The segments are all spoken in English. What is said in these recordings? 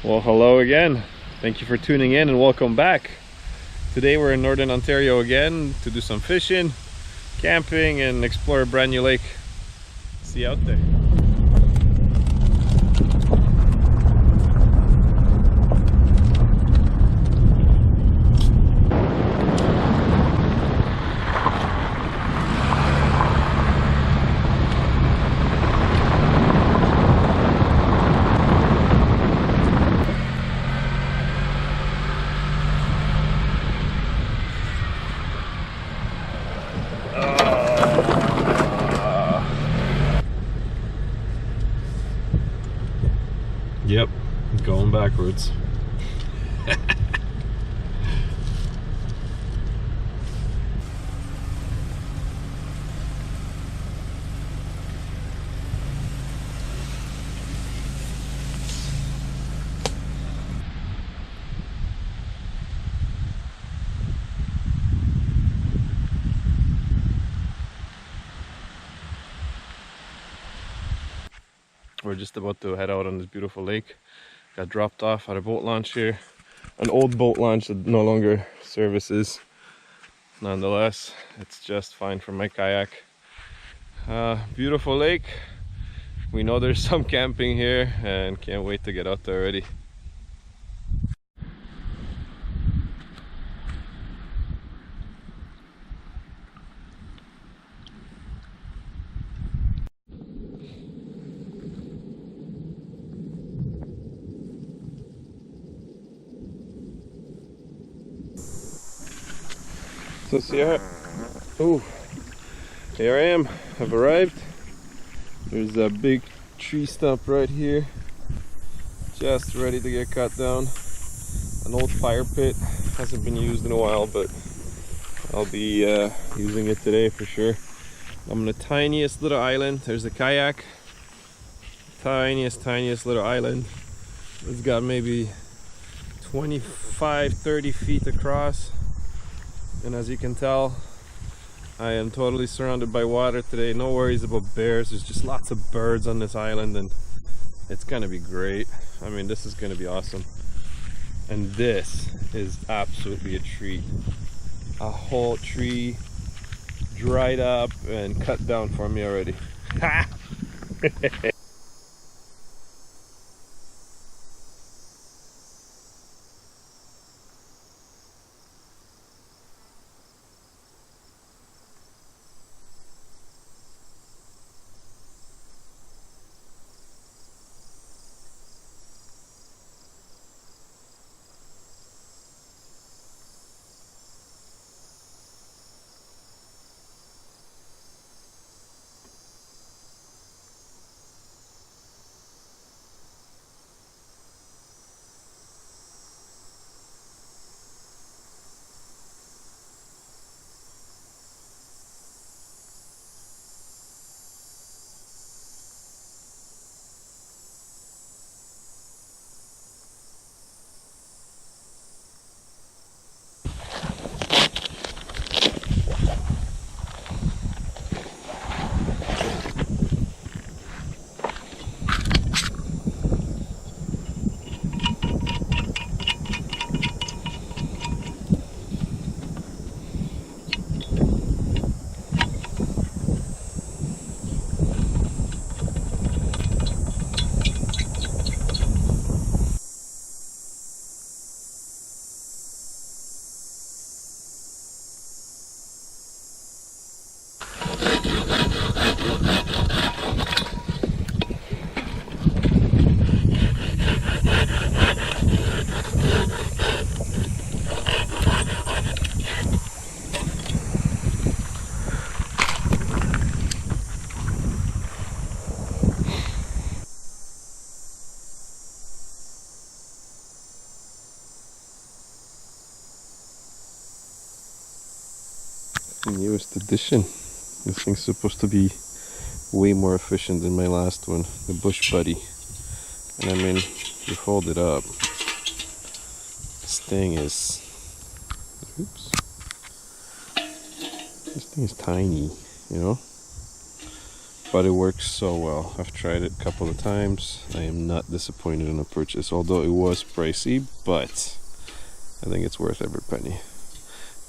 Well, hello again. Thank you for tuning in and welcome back. Today we're in Northern Ontario again to do some fishing, camping, and explore a brand new lake. See you out there. Yep, going backwards. We're just about to head out on this beautiful lake. Got dropped off at a boat launch here. An old boat launch that no longer services. Nonetheless, it's just fine for my kayak. Beautiful lake. We know there's some camping here and can't wait to get out there already. So Sierra, here I am. I've arrived. There's a big tree stump right here, just ready to get cut down. An old fire pit, hasn't been used in a while, but I'll be using it today for sure. I'm on the tiniest little island. There's a kayak. Tiniest little island. It's got maybe 25-30 feet across. And as you can tell, I am totally surrounded by water today. No worries about bears. There's just lots of birds on this island and it's gonna be great. I mean, this is gonna be awesome. And this is absolutely a treat. A whole tree dried up and cut down for me already. Ha! Newest edition. This thing's supposed to be way more efficient than my last one, the Bush Buddy. And I mean, you fold it up. This thing is, oops. This thing is tiny, you know? but it works so well. I've tried it a couple of times. I am not disappointed in the purchase, although it was pricey, but I think it's worth every penny.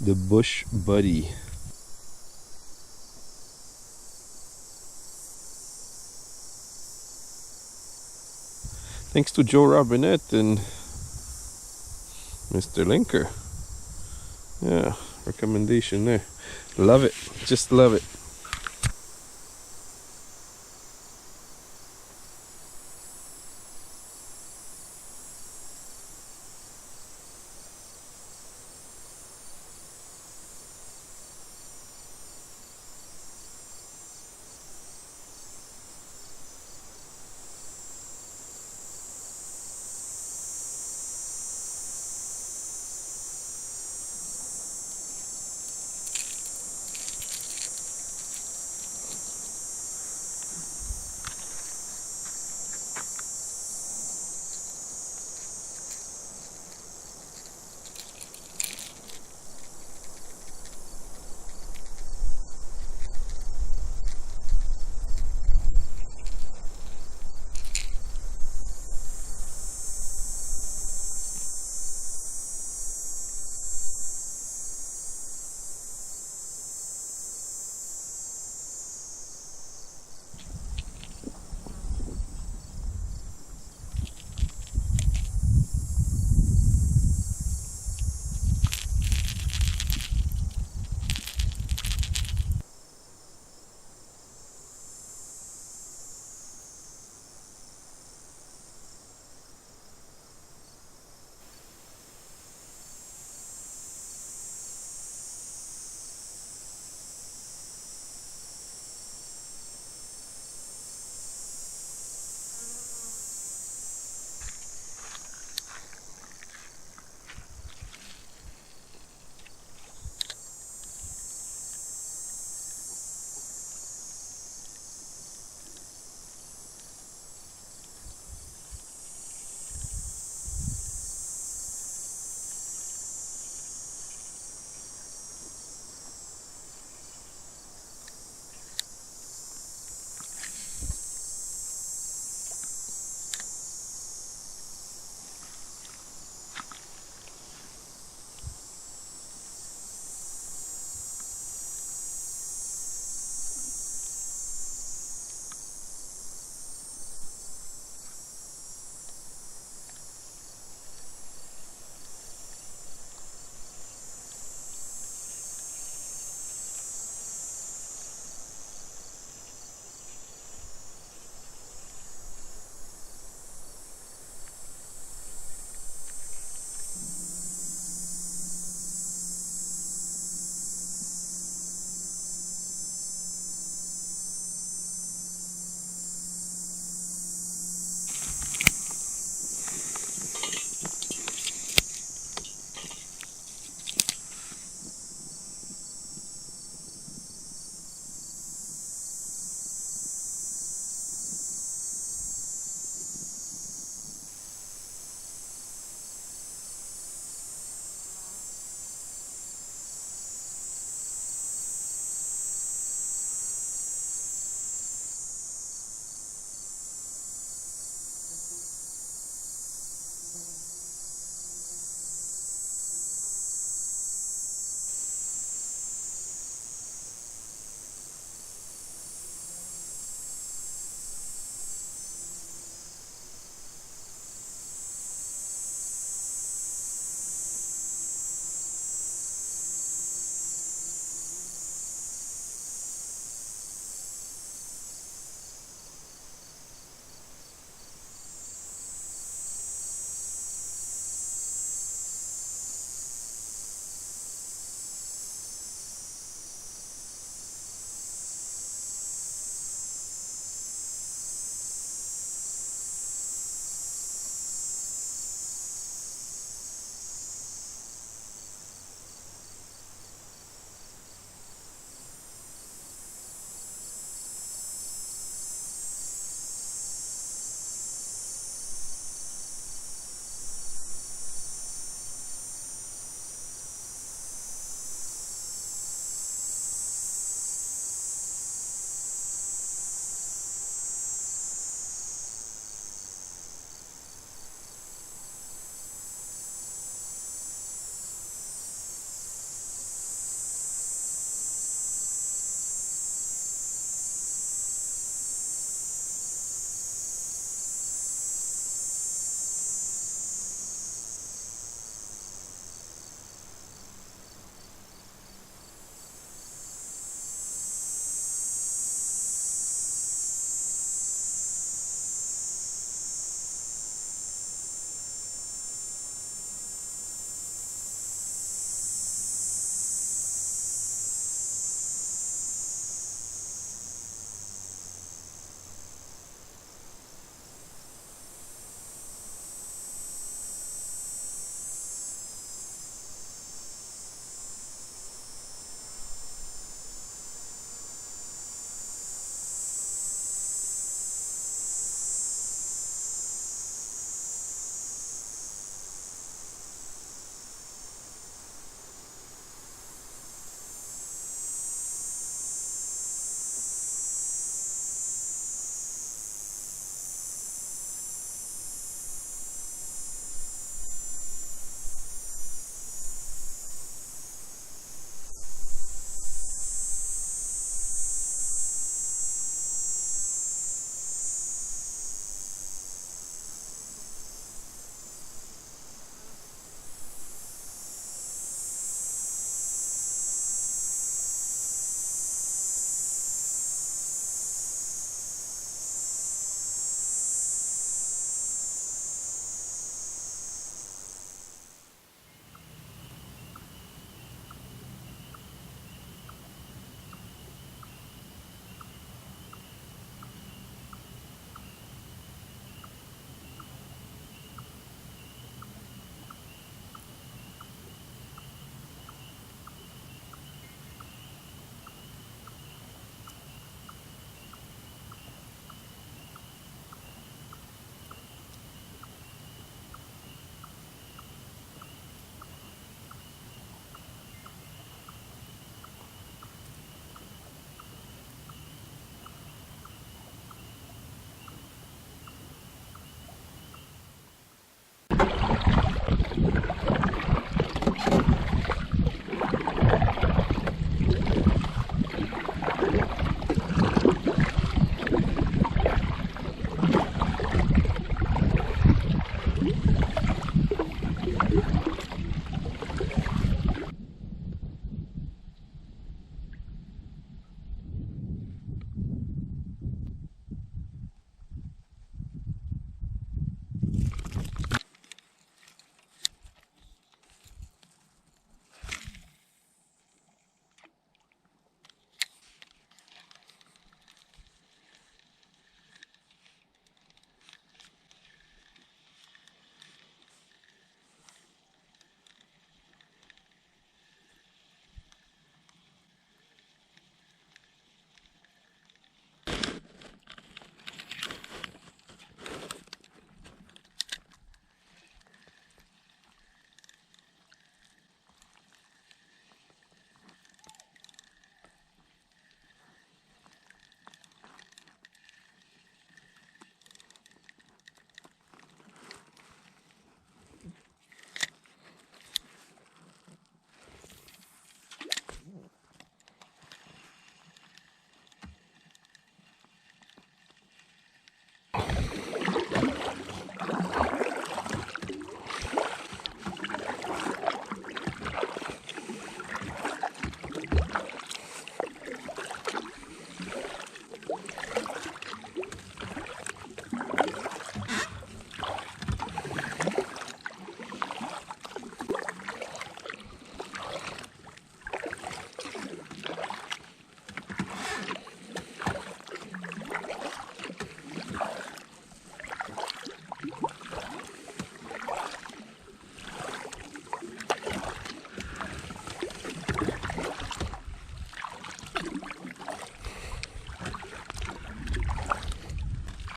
The Bush Buddy. Thanks to Joe Robinette and Mr. Linker. Yeah, recommendation there. Love it. Just love it.